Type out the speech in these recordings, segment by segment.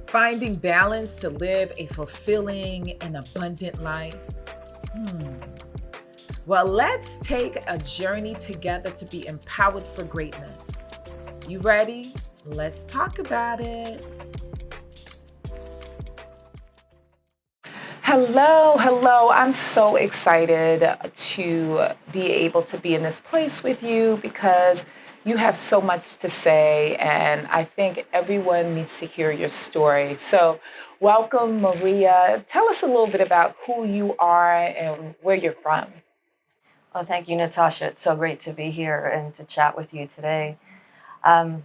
Finding balance to live a fulfilling and abundant life? Well, let's take a journey together to be empowered for greatness. You ready? Let's talk about it. Hello, hello. I'm so excited to be able to be in this place with you because you have so much to say, and I think everyone needs to hear your story. So, welcome, Maria. Tell us a little bit about who you are and where you're from. Oh, thank you, Natasha. It's so great to be here and to chat with you today. Um,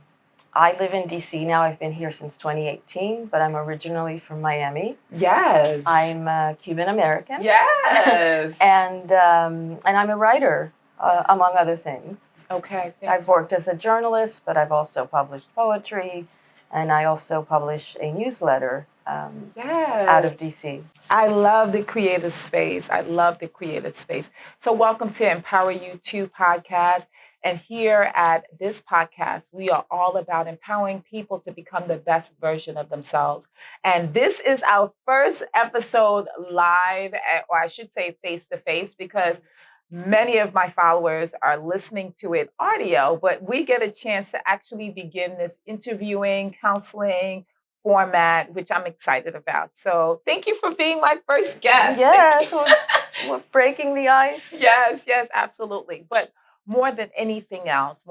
I live in DC now. I've been here since 2018, but I'm originally from Miami. Yes. I'm Cuban American. Yes. And I'm a writer, among other things. Okay. I've worked as a journalist, but I've also published poetry, and I also publish a newsletter out of DC. I love the creative space. I love the creative space. So, welcome to Empower You 2 podcast. And here at this podcast, we are all about empowering people to become the best version of themselves. And this is our first episode live, or I should say face to face, because many of my followers are listening to it audio, but we get a chance to actually begin this interviewing, counseling, format, which I'm excited about. So thank you for being my first guest. Yes, we're breaking the ice. Yes, absolutely. But more than anything else,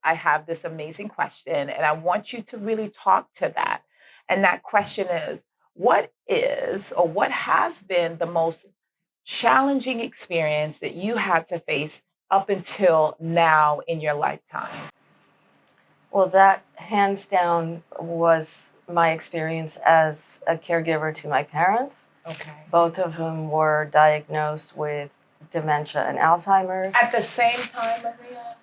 I have this amazing question, and I want you to really talk to that. And that question is, what is or what has been the most challenging experience that you had to face up until now in your lifetime? Well, that hands down was my experience as a caregiver to my parents, Okay. both of whom were diagnosed with dementia and Alzheimer's. At the same time, Maria?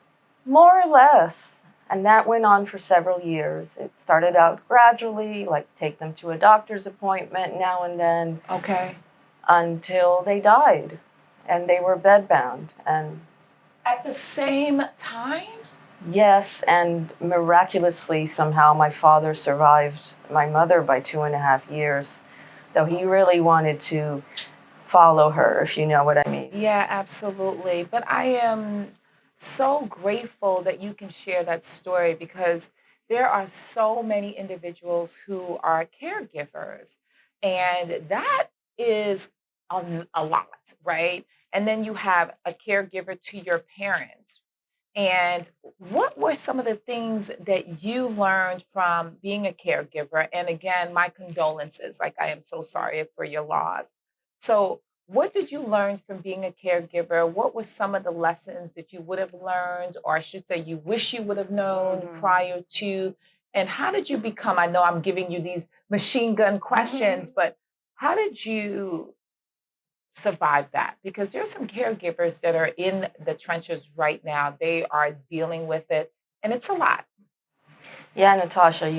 More or less. And that went on for several years. It started out gradually, like take them to a doctor's appointment now and then. Okay. Until they died. And they were bedbound. And at the same time? Yes, and miraculously, somehow, my father survived my mother by 2.5 years, though he really wanted to follow her, if you know what I mean. Yeah, absolutely. But I am so grateful that you can share that story because there are so many individuals who are caregivers, and that is a lot, right? And then you have a caregiver to your parents. And what were some of the things that you learned from being a caregiver? And again, my condolences. Like, I am so sorry for your loss. So, what did you learn from being a caregiver? What were some of the lessons that you would have learned, or I should say, you wish you would have known prior to? And how did you become? I know I'm giving you these machine gun questions, but how did you survive that? Because there's some caregivers that are in the trenches right now. They are dealing with it, and it's a lot. Yeah, Natasha,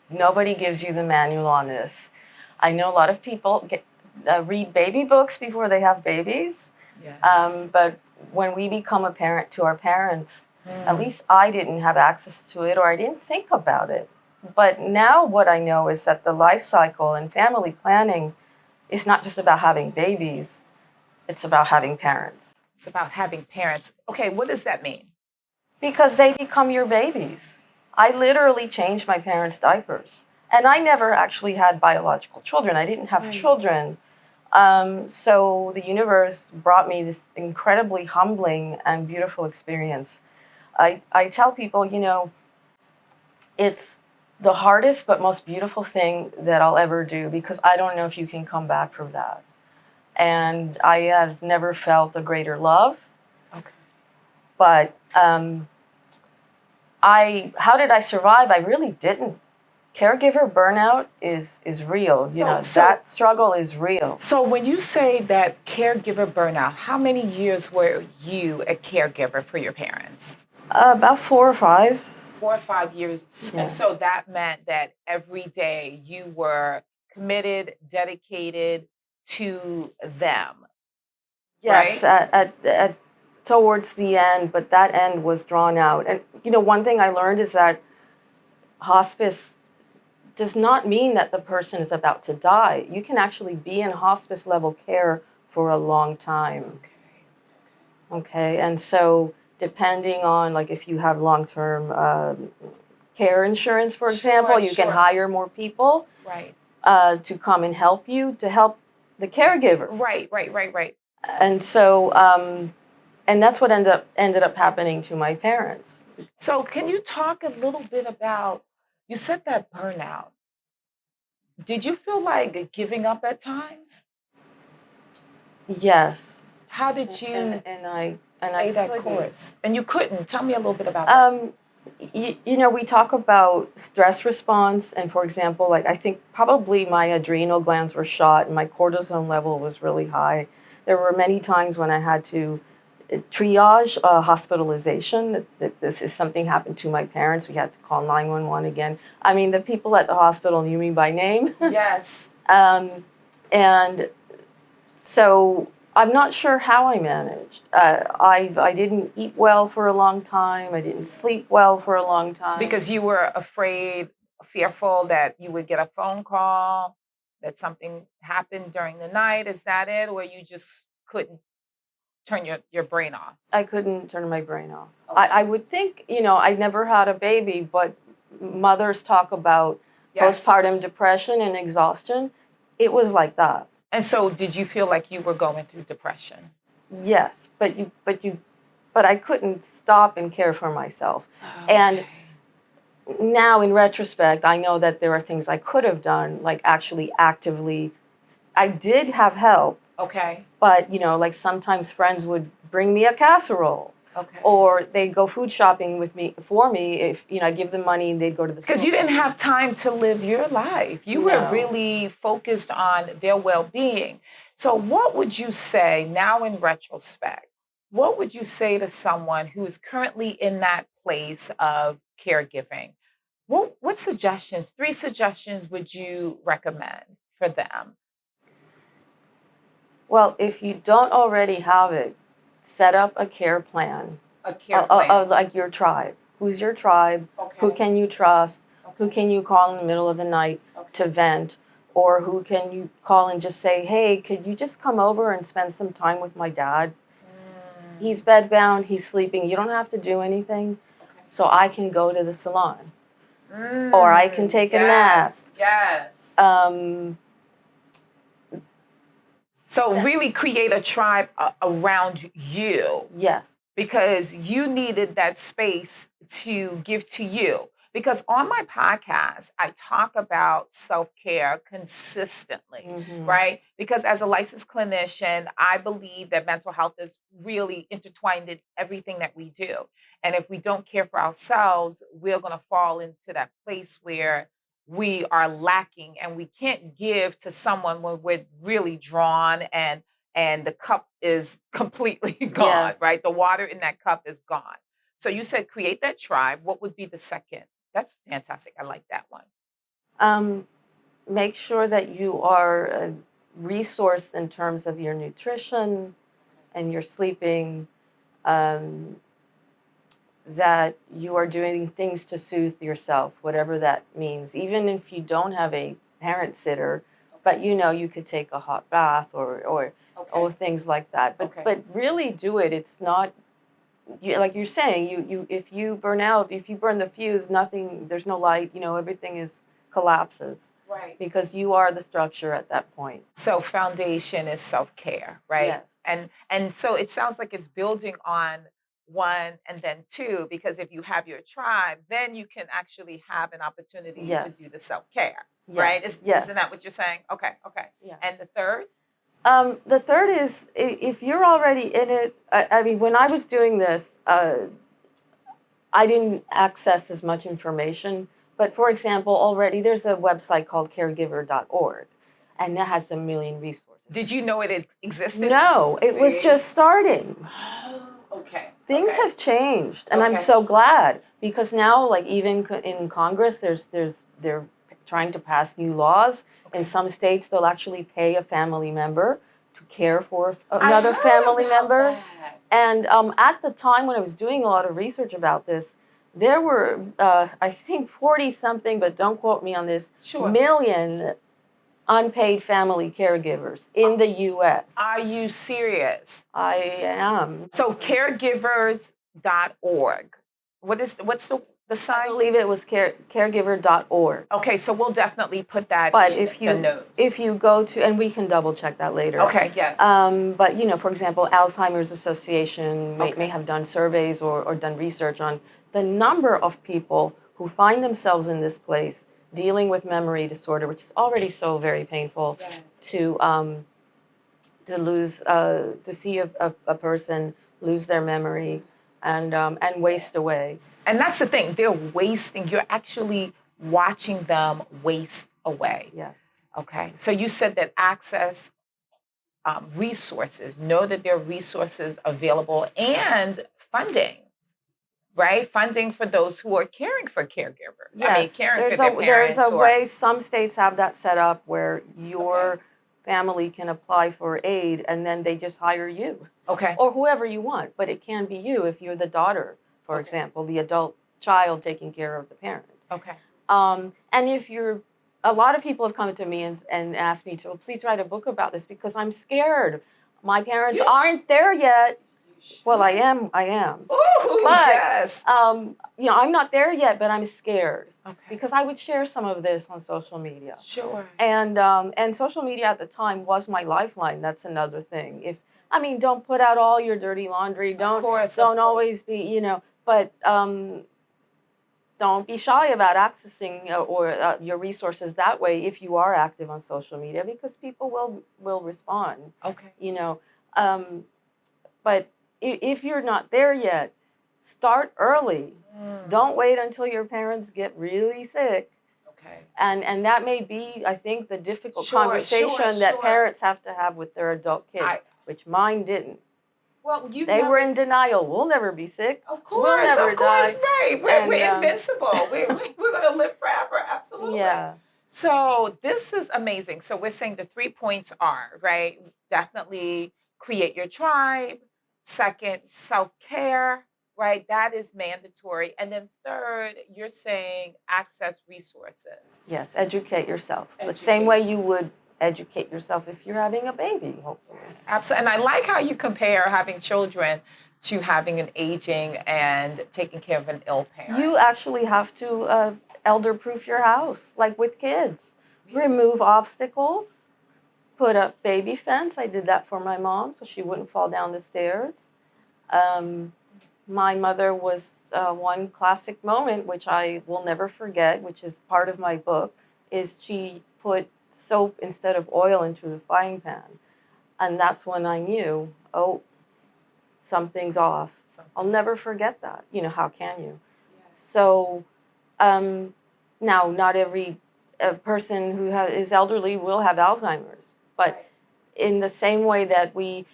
nobody gives you the manual on this. I know a lot of people read baby books before they have babies. Yes. But when we become a parent to our parents, at least I didn't have access to it or I didn't think about it. But now what I know is that the life cycle and family planning is not just about having babies, it's about having parents. It's about having parents. Okay, what does that mean? Because they become your babies. I literally changed my parents' diapers. And I never actually had biological children. I didn't have children. So the universe brought me this incredibly humbling and beautiful experience. I tell people, it's the hardest but most beautiful thing that I'll ever do because I don't know if you can come back from that. And I have never felt a greater love. Okay. But how did I survive? I really didn't. Caregiver burnout is real. That struggle is real. So when you say that caregiver burnout, how many years were you a caregiver for your parents? About 4 or 5. 4 or 5 years. Yeah. And so that meant that every day you were committed, dedicated to them. Yes, right? Towards the end, but that end was drawn out. And one thing I learned is that hospice does not mean that the person is about to die. You can actually be in hospice level care for a long time. Okay, and so depending on like if you have long-term care insurance, for example, you can hire more people Right. to come and help you to help the caregiver. Right. And so, and that's what ended up happening to my parents. So can you talk a little bit about, you said that burnout. Did you feel like giving up at times? Yes. How did you I stay that couldn't. course? And you couldn't. Tell me a little bit about that. You know, we talk about stress response, and for example, like I think probably my adrenal glands were shot and my cortisone level was really high. There were many times when I had to triage hospitalization. That this is something happened to my parents. We had to call 911 again. I mean, the people at the hospital knew me by name. Yes. And so I'm not sure how I managed. I didn't eat well for a long time. I didn't sleep well for a long time. Because you were afraid, fearful that you would get a phone call, that something happened during the night. Is that it? Or you just couldn't turn your brain off? I couldn't turn my brain off. Okay. I would think, you know, I never had a baby, but mothers talk about postpartum depression and exhaustion. It was like that. And so did you feel like you were going through depression? Yes, but I couldn't stop and care for myself. And now in retrospect, I know that there are things I could have done, like actually actively. I did have help. Okay. But, you know, like sometimes friends would bring me a casserole. Okay. Or they'd go food shopping with me for me. If, you know, I give them money and they'd go to the store. Because you didn't have time to live your life. You were really focused on their well-being. So what would you say now in retrospect? What would you say to someone who is currently in that place of caregiving? What suggestions, 3 suggestions would you recommend for them? Well, if you don't already have it, set up a care plan. A care plan. Like your tribe. Who's your tribe? Okay. Who can you trust? Okay. Who can you call in the middle of the night to vent? Or who can you call and just say, hey, could you just come over and spend some time with my dad? He's bedbound, he's sleeping. You don't have to do anything. Okay. So I can go to the salon. Or I can take a nap. Yes. So really create a tribe around you. Yes. Because you needed that space to give to you. Because on my podcast, I talk about self-care consistently, right? Because as a licensed clinician, I believe that mental health is really intertwined in everything that we do. And if we don't care for ourselves, we're going to fall into that place where we are lacking and we can't give to someone when we're really drawn and the cup is completely gone, right? The water in that cup is gone. So you said create that tribe. What would be the second? That's fantastic. I like that one. Make sure that you are resourced in terms of your nutrition and your sleeping, that you are doing things to soothe yourself, whatever that means. Even if you don't have a parent sitter, but you know, you could take a hot bath or things like that. But really do it. It's not, like you're saying, you if you burn out, if you burn the fuse, nothing, there's no light, you know, everything is collapses. Right. Because you are the structure at that point. So foundation is self-care, right? Yes. And so it sounds like it's building on 1 and then 2, because if you have your tribe, then you can actually have an opportunity to do the self-care, right? Isn't that what you're saying? Okay. Yeah. And the third? The third is if you're already in it. I mean, when I was doing this, I didn't access as much information. But for example, already there's a website called caregiver.org, and that has a million resources. Did you know it existed? No, it was just starting. Okay. Things have changed, and I'm so glad, because now, like even in Congress, they're trying to pass new laws. In some states, they'll actually pay a family member to care for another family member. And at the time when I was doing a lot of research about this, there were, I think, 40 something, but don't quote me on this, Sure. million unpaid family caregivers in the US. Are you serious? I am. So caregivers.org. What's the I site? believe it was caregiver.org. Okay, so we'll definitely put that But in the notes. if you go to, and we can double check that later. Okay, yes. But for example, Alzheimer's Association may Okay. have done surveys or done research on the number of people who find themselves in this place dealing with memory disorder, which is already so very painful, Yes. to lose to see a person lose their memory and waste away. And that's the thing, they're wasting, you're actually watching them waste away. Yes. Okay, so you said that access resources, know that there are resources available and funding, right? Funding for those who are caring for caregivers. Yes, I mean, caring there's for their parents. there's a way. Some states have that set up where your Okay. family can apply for aid, and then they just hire you Okay. or whoever you want. But it can be you if you're the daughter, for Okay. example, the adult child taking care of the parent. Okay. And if you're, a lot of people have come to me and asked me to, well, please write a book about this because I'm scared. My parents aren't there yet. Well, I am. Ooh, But, yes. I'm not there yet, but I'm scared Okay. because I would share some of this on social media. Sure. And social media at the time was my lifeline. That's another thing. Don't put out all your dirty laundry. Don't always be, but don't be shy about accessing your resources that way if you are active on social media because people will respond. Okay. But if you're not there yet, start early. Don't wait until your parents get really sick. Okay. And that may be, I think, the difficult conversation that parents have to have with their adult kids, which mine didn't. Well, they were in denial. We'll never be sick. Of course, we'll never die. Right. We're invincible. we're going to live forever. Absolutely. Yeah. So this is amazing. So we're saying the 3 points are, right? Definitely create your tribe. Second, self-care, right? That is mandatory. And then third, you're saying access resources. Yes, educate yourself. The same way you would educate yourself if you're having a baby, hopefully. Absolutely. And I like how you compare having children to having an aging and taking care of an ill parent. You actually have to elder-proof your house, like with kids. Remove obstacles, put up baby fence. I did that for my mom so she wouldn't fall down the stairs. My mother was one classic moment, which I will never forget, which is part of my book, is she put soap instead of oil into the frying pan. And that's when I knew, oh, something's off. I'll never forget that. How can you? Yes. So now, not every person who is elderly will have Alzheimer's, but in the same way that I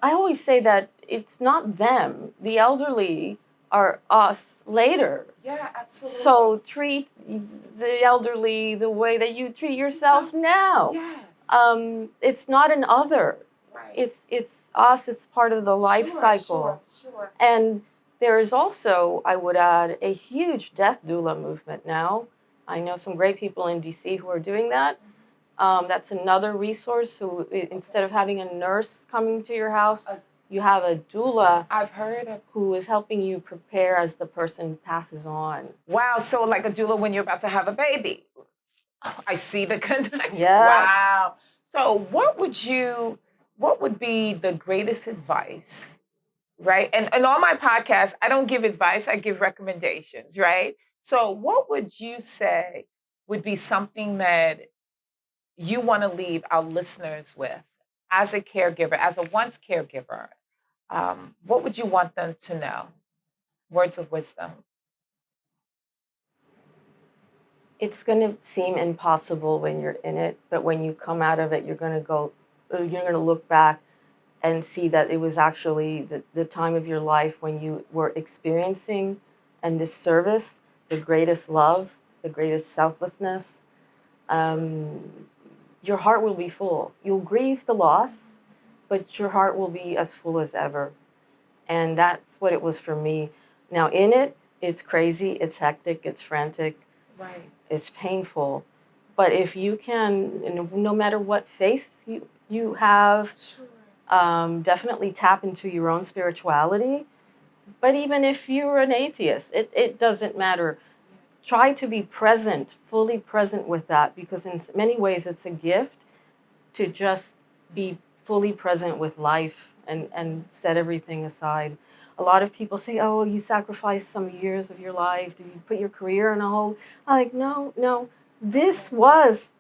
always say that it's not them. The elderly are us later. Yeah, absolutely. So treat the elderly the way that you treat yourself now. Yes. It's not an other. Right. It's us. It's part of the life cycle. Sure. And there is also, I would add, a huge death doula movement now. I know some great people in DC who are doing that. That's another resource. Who, instead of having a nurse coming to your house, you have a doula. I've heard of. Who is helping you prepare as the person passes on. Wow, so like a doula when you're about to have a baby. I see the connection. Yeah. Wow. So what would be the greatest advice, right? And on my podcast, I don't give advice, I give recommendations, right? So what would you say would be something that you want to leave our listeners with as a caregiver, as a once caregiver? What would you want them to know? Words of wisdom. It's going to seem impossible when you're in it, but when you come out of it, you're going to look back and see that it was actually the time of your life when you were experiencing and this service, the greatest love, the greatest selflessness. Your heart will be full. You'll grieve the loss, but your heart will be as full as ever. And that's what it was for me. Now, in it, It's crazy, it's hectic, it's frantic, Right. it's painful. But if you can, no matter what faith you have, Sure. definitely tap into your own spirituality. Yes. But even if you're an atheist, it doesn't matter. Yes. Try to be present, fully present with that, because in many ways it's a gift to just be fully present with life and set everything aside. A lot of people say, oh, you sacrificed some years of your life. Did you put your career on a hold? I'm like, no, no. This was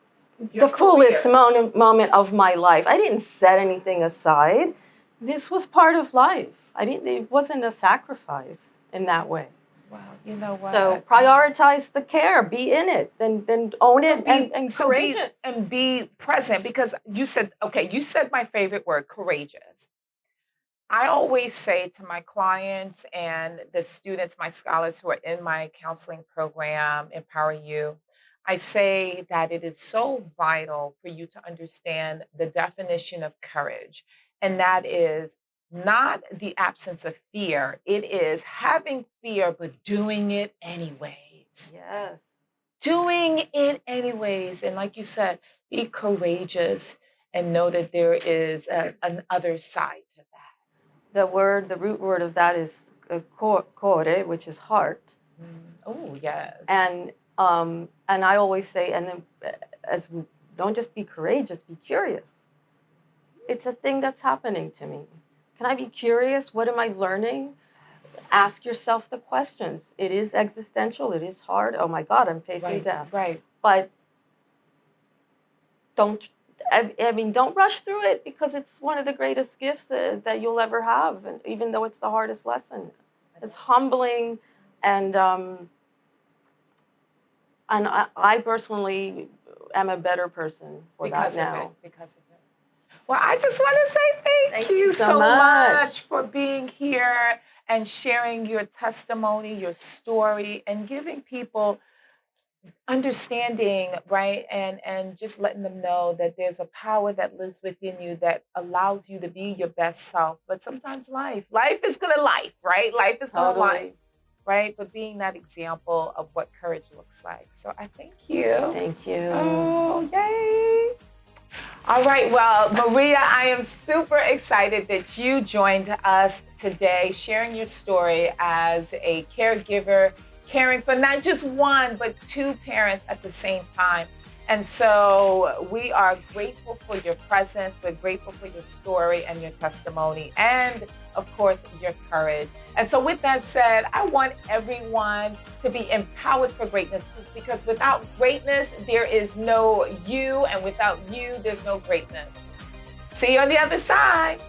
Your the fullest career. moment of my life. I didn't set anything aside. This was part of life. It wasn't a sacrifice in that way. Wow. You know So what? prioritize the care, be in it, then own So it be and so be courageous. and be present because you said, okay, you said my favorite word, courageous. I always say to my clients and the students, my scholars who are in my counseling program, Empower You, I say that it is so vital for you to understand the definition of courage. And that is not the absence of fear, it is having fear, but doing it anyways. Yes. Doing it anyways. And like you said, be courageous and know that there is an other side to that. The root word of that is core, which is heart. Oh, yes. And I always say, and then as don't just be courageous, be curious. It's a thing that's happening to me. Can I be curious? What am I learning? Yes. Ask yourself the questions. It is existential. It is hard. Oh my God, I'm facing Right, death. right. But don't. I mean, don't rush through it because it's one of the greatest gifts that you'll ever have. And even though it's the hardest lesson, it's humbling, and I personally am a better person for that Because of it, now. because of it. Well, I just want to say thank Thank you you so so much much. for being here and sharing your testimony, your story, and giving people understanding, right? And just letting them know that there's a power that lives within you that allows you to be your best self. But sometimes life is gonna life, right? Life is gonna life, Totally. right? But being that example of what courage looks like. So I thank you. Thank you. Oh, yay. All right, well, Maria, I am super excited that you joined us today, sharing your story as a caregiver, caring for not just one, but two parents at the same time. And so we are grateful for your presence. We're grateful for your story and your testimony, and of course, your courage. And so, with that said, I want everyone to be empowered for greatness because without greatness, there is no you, and without you, there's no greatness. See you on the other side.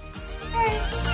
Hey.